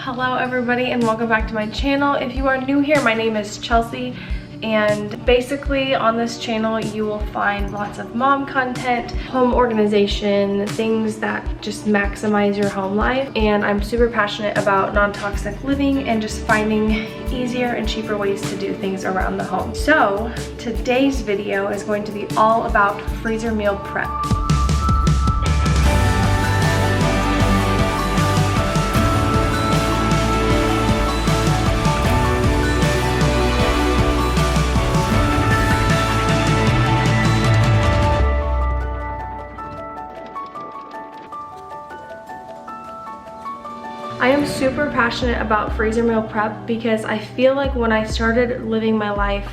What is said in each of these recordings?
Hello everybody and welcome back to my channel. If you are new here, my name is Chelsea, and basically on this channel you will find lots of mom content, home organization, things that just maximize your home life. And I'm super passionate about non-toxic living and just finding easier and cheaper ways to do things around the home. So today's video is going to be all about freezer meal prep. I am super passionate about freezer meal prep because I feel like when I started living my life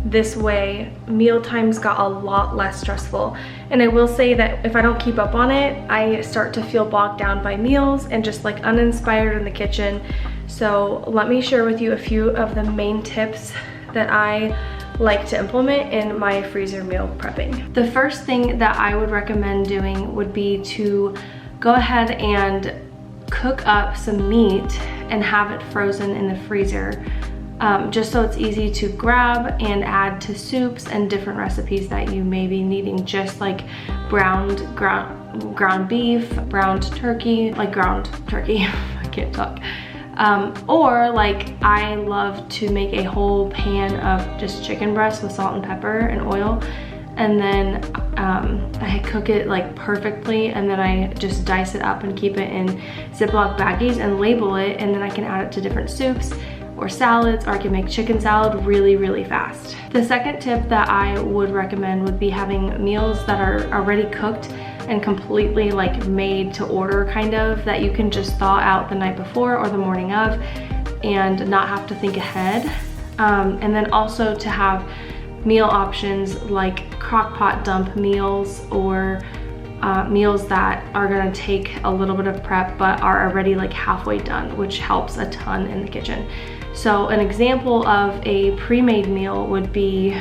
this way, meal times got a lot less stressful. And I will say that if I don't keep up on it, I start to feel bogged down by meals and just like uninspired in the kitchen. So let me share with you a few of the main tips that I like to implement in my freezer meal prepping. The first thing that I would recommend doing would be to go ahead and cook up some meat and have it frozen in the freezer, just so it's easy to grab and add to soups and different recipes that you may be needing, just like ground beef, ground turkey, I can't talk. Or like I love to make a whole pan of just chicken breast with salt and pepper and oil, and then I cook it like perfectly, and then I just dice it up and keep it in Ziploc baggies and label it, and then I can add it to different soups or salads, or I can make chicken salad really fast. The second tip that I would recommend would be having meals that are already cooked and completely like made to order, kind of, that you can just thaw out the night before or the morning of and not have to think ahead. And then also to have meal options like crock pot dump meals, or meals that are gonna take a little bit of prep but are already like halfway done, which helps a ton in the kitchen. So an example of a pre-made meal would be,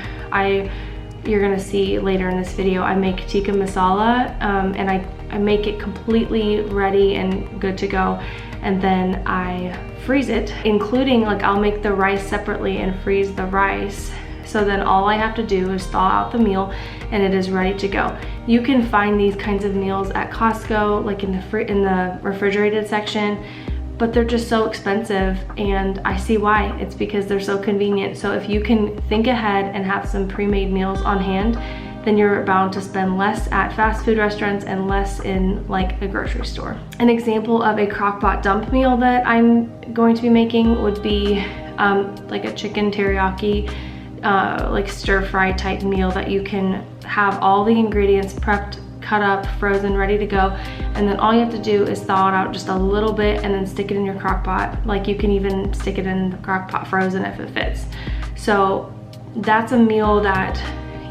you're gonna see later in this video, I make tikka masala, and I make it completely ready and good to go, and then I freeze it, including like I'll make the rice separately and freeze the rice. So then all I have to do is thaw out the meal and it is ready to go. You can find these kinds of meals at Costco, like in the refrigerated section, but they're just so expensive, and I see why. It's because they're so convenient. So if you can think ahead and have some pre-made meals on hand, then you're bound to spend less at fast food restaurants and less in like a grocery store. An example of a crock pot dump meal that I'm going to be making would be like a chicken teriyaki, like stir fry type meal that you can have all the ingredients prepped, cut up, frozen, ready to go, and then all you have to do is thaw it out just a little bit and then stick it in your crock pot. Like you can even stick it in the crock pot frozen if it fits. So that's a meal that,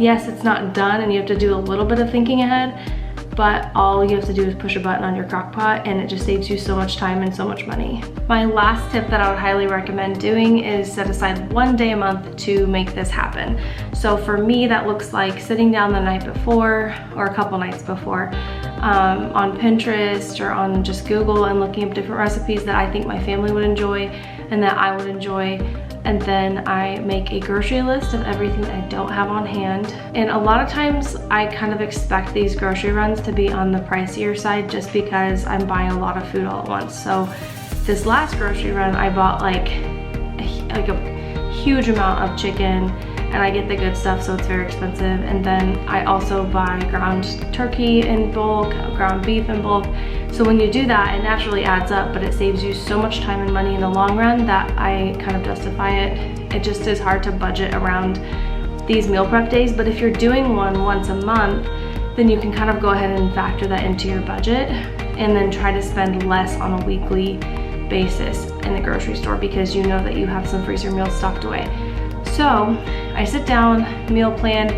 yes, it's not done and you have to do a little bit of thinking ahead, but all you have to do is push a button on your crock pot and it just saves you so much time and so much money. My last tip that I would highly recommend doing is set aside one day a month to make this happen. So for me, that looks like sitting down the night before or a couple nights before on Pinterest or on just Google and looking up different recipes that I think my family would enjoy and that I would enjoy. And then I make a grocery list of everything that I don't have on hand. And a lot of times I kind of expect these grocery runs to be on the pricier side just because I'm buying a lot of food all at once. So this last grocery run, I bought like a huge amount of chicken, and I get the good stuff, so it's very expensive. And then I also buy ground turkey in bulk, ground beef in bulk. So when you do that, it naturally adds up, but it saves you so much time and money in the long run that I kind of justify it. It just is hard to budget around these meal prep days, but if you're doing one once a month, then you can kind of go ahead and factor that into your budget and then try to spend less on a weekly basis in the grocery store because you know that you have some freezer meals stocked away. So I sit down, meal plan,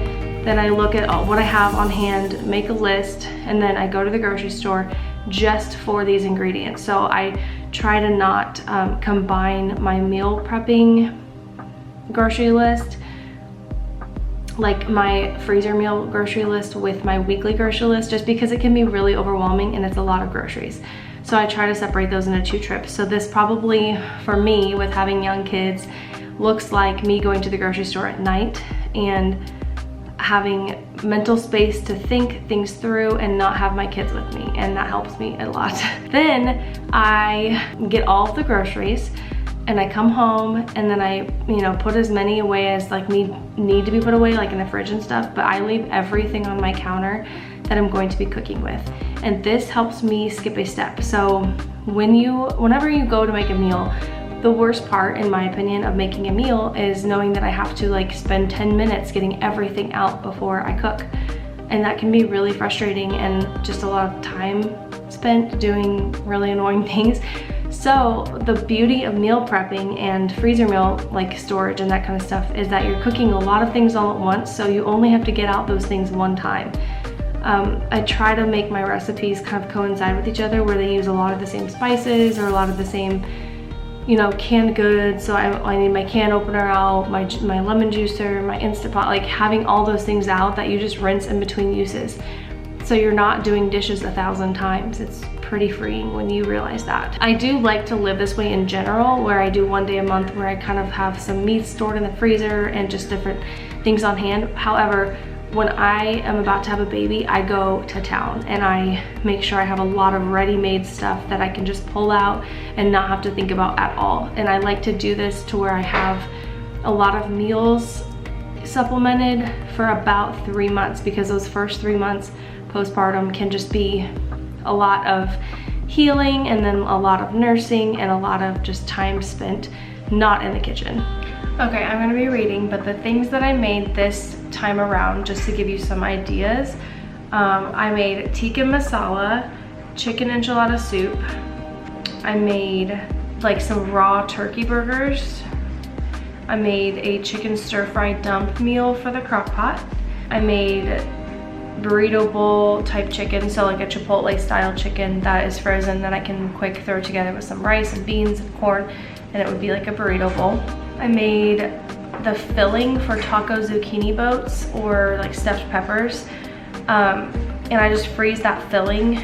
then I look at what I have on hand, make a list, and then I go to the grocery store just for these ingredients. So I try to not combine my meal prepping grocery list, like my freezer meal grocery list, with my weekly grocery list, just because it can be really overwhelming and it's a lot of groceries. So I try to separate those into 2 trips. So this probably, for me, with having young kids, looks like me going to the grocery store at night and having mental space to think things through and not have my kids with me, and that helps me a lot. Then I get all of the groceries and I come home, and then I, you know, put as many away as like need to be put away, like in the fridge and stuff, but I leave everything on my counter that I'm going to be cooking with. And this helps me skip a step. So whenever you go to make a meal, the worst part, in my opinion, of making a meal is knowing that I have to like spend 10 minutes getting everything out before I cook. And that can be really frustrating and just a lot of time spent doing really annoying things. So the beauty of meal prepping and freezer meal like storage and that kind of stuff is that you're cooking a lot of things all at once, so you only have to get out those things one time. I try to make my recipes kind of coincide with each other, where they use a lot of the same spices or a lot of the same, you know, canned goods. So I need my can opener out, my lemon juicer, my Instant Pot, like having all those things out that you just rinse in between uses. So you're not doing dishes 1,000 times. It's pretty freeing when you realize that. I do like to live this way in general, where I do 1 day a month where I kind of have some meat stored in the freezer and just different things on hand. However, when I am about to have a baby, I go to town and I make sure I have a lot of ready-made stuff that I can just pull out and not have to think about at all. And I like to do this to where I have a lot of meals supplemented for about 3 months, because those first 3 months postpartum can just be a lot of healing and then a lot of nursing and a lot of just time spent not in the kitchen. Okay, I'm gonna be reading, but the things that I made this time around, just to give you some ideas, I made tikka masala, chicken enchilada soup. I made like some raw turkey burgers. I made a chicken stir-fry dump meal for the crock pot. I made burrito bowl type chicken, so like a Chipotle style chicken that is frozen that I can quick throw together with some rice and beans and corn, and it would be like a burrito bowl. I made the filling for taco zucchini boats or like stuffed peppers, and I just freeze that filling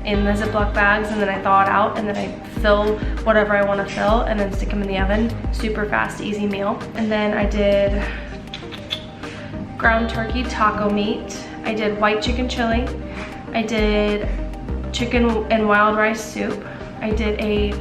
in the Ziploc bags, and then I thaw it out, and then I fill whatever I want to fill and then stick them in the oven. Super fast, easy meal. And then I did ground turkey taco meat. I did white chicken chili. I did chicken and wild rice soup. I did a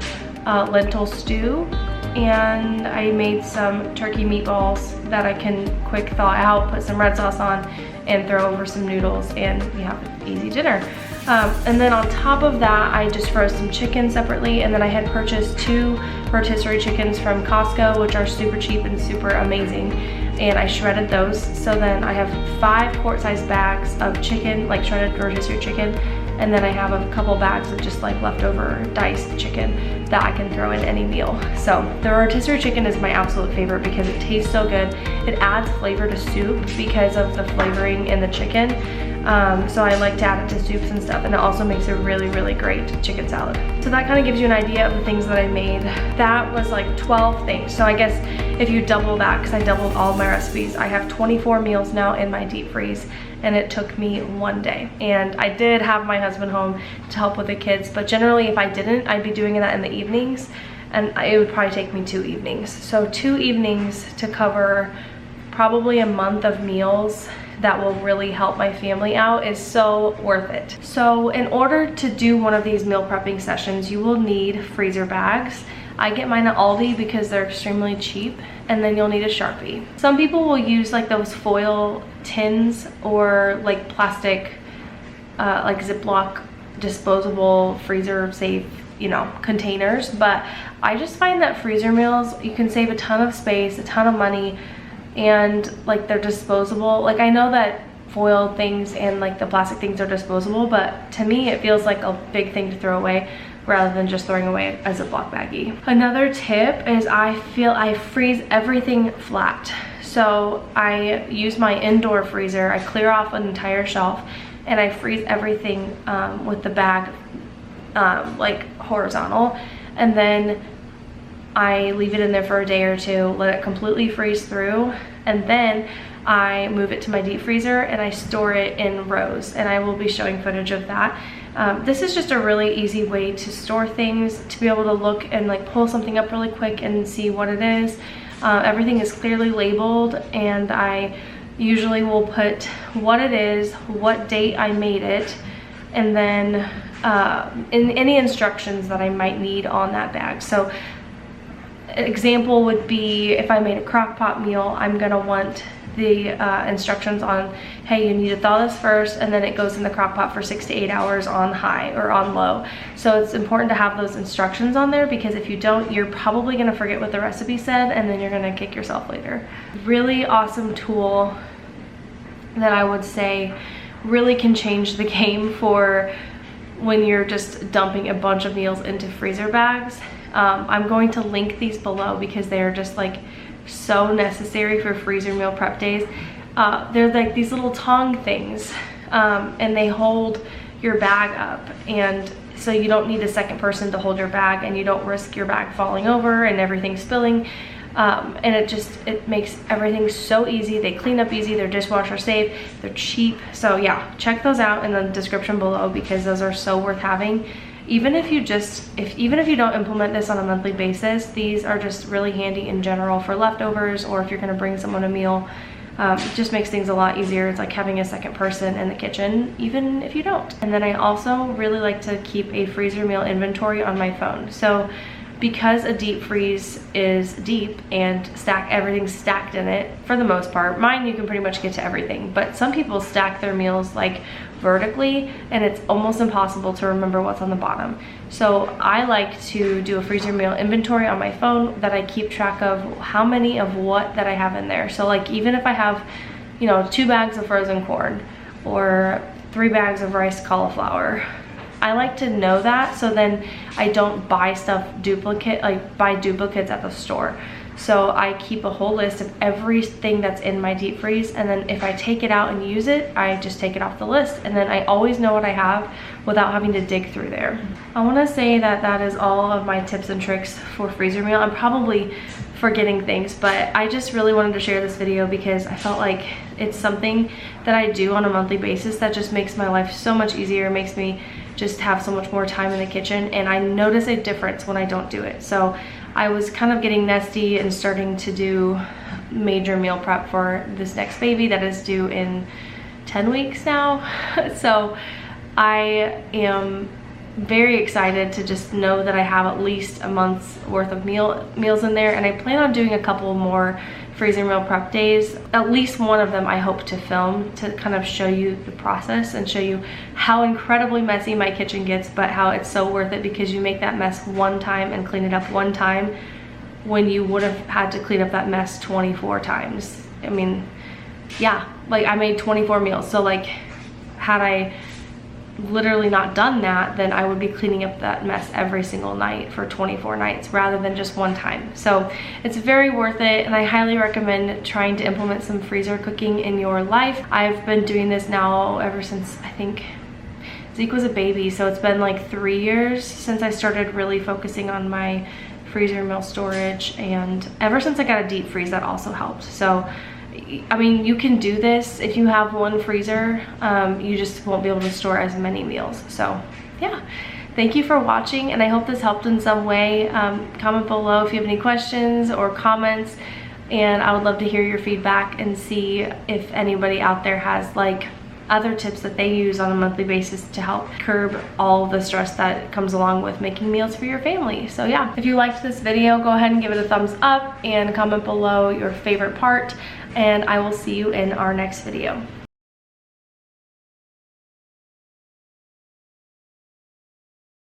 lentil stew, and I made some turkey meatballs that I can quick thaw out, put some red sauce on, and throw over some noodles, and we have an easy dinner. And then on top of that, I just froze some chicken separately, and then I had purchased 2 rotisserie chickens from Costco, which are super cheap and super amazing, and I shredded those. So then I have 5 quart-sized bags of chicken, like shredded rotisserie chicken, and then I have a couple bags of just like leftover diced chicken that I can throw in any meal. So the rotisserie chicken is my absolute favorite because it tastes so good. It adds flavor to soup because of the flavoring in the chicken. So I like to add it to soups and stuff, and it also makes a really, really great chicken salad. So that kind of gives you an idea of the things that I made. That was like 12 things. So I guess if you double that, because I doubled all my recipes, I have 24 meals now in my deep freeze, and it took me 1 day. And I did have my husband home to help with the kids, but generally if I didn't, I'd be doing that in the evenings, and it would probably take me 2 evenings. So 2 evenings to cover probably a month of meals that will really help my family out is so worth it. So in order to do one of these meal prepping sessions, you will need freezer bags. I get mine at Aldi because they're extremely cheap, and then you'll need a Sharpie. Some people will use like those foil tins or like plastic, like Ziploc disposable freezer safe, you know, containers, but I just find that freezer meals, you can save a ton of space, a ton of money, and like they're disposable. Like I know that foil things and like the plastic things are disposable, but to me it feels like a big thing to throw away rather than just throwing away a Ziploc baggie. Another tip is I freeze everything flat. So I use my indoor freezer, I clear off an entire shelf, and I freeze everything with the bag like horizontal, and then I leave it in there for a day or 2, let it completely freeze through, and then I move it to my deep freezer and I store it in rows, and I will be showing footage of that. This is just a really easy way to store things, to be able to look and like pull something up really quick and see what it is. Everything is clearly labeled, and I usually will put what it is, what date I made it, and then in any instructions that I might need on that bag. So an example would be if I made a crock pot meal, I'm gonna want the instructions on, hey, you need to thaw this first, and then it goes in the crock pot for 6 to 8 hours on high or on low. So it's important to have those instructions on there, because if you don't, you're probably gonna forget what the recipe said, and then you're gonna kick yourself later. Really awesome tool that I would say really can change the game for when you're just dumping a bunch of meals into freezer bags. I'm going to link these below because they're just like so necessary for freezer meal prep days. They're like these little tong things, and they hold your bag up, and so you don't need a second person to hold your bag, and you don't risk your bag falling over and everything spilling. And it makes everything so easy. They clean up easy, they're dishwasher safe, they're cheap. So yeah, check those out in the description below, because those are so worth having. Even if you don't implement this on a monthly basis, these are just really handy in general for leftovers, or if you're gonna bring someone a meal. It just makes things a lot easier. It's like having a second person in the kitchen, even if you don't. And then I also really like to keep a freezer meal inventory on my phone. So because a deep freeze is deep and everything's stacked in it for the most part. Mine, you can pretty much get to everything, but some people stack their meals like vertically, and it's almost impossible to remember what's on the bottom. So I like to do a freezer meal inventory on my phone that I keep track of how many of what that I have in there. So like even if I have, 2 bags of frozen corn or 3 bags of riced cauliflower, I like to know that, so then I don't buy buy duplicates at the store. So I keep a whole list of everything that's in my deep freeze, and then if I take it out and use it, I just take it off the list, and then I always know what I have without having to dig through there. I wanna say that is all of my tips and tricks for freezer meal. I'm probably forgetting things, but I just really wanted to share this video because I felt like it's something that I do on a monthly basis that just makes my life so much easier, makes me just have so much more time in the kitchen, and I notice a difference when I don't do it. So I was kind of getting nesty and starting to do major meal prep for this next baby that is due in 10 weeks now. So I am very excited to just know that I have at least a month's worth of meals in there, and I plan on doing a couple more freezer meal prep days. At least one of them I hope to film to kind of show you the process and show you how incredibly messy my kitchen gets, but how it's so worth it because you make that mess one time and clean it up one time when you would have had to clean up that mess 24 times. I mean, yeah, like I made 24 meals, so like had I literally not done that, then I would be cleaning up that mess every single night for 24 nights rather than just one time. So it's very worth it, and I highly recommend trying to implement some freezer cooking in your life. I've been doing this now ever since I think Zeke was a baby, so it's been like 3 years since I started really focusing on my freezer meal storage, and ever since I got a deep freeze, that also helped. So I mean, you can do this if you have one freezer, you just won't be able to store as many meals. So yeah, thank you for watching, and I hope this helped in some way. Comment below if you have any questions or comments, and I would love to hear your feedback and see if anybody out there has like other tips that they use on a monthly basis to help curb all the stress that comes along with making meals for your family. So yeah, if you liked this video, go ahead and give it a thumbs up and comment below your favorite part, and I will see you in our next video.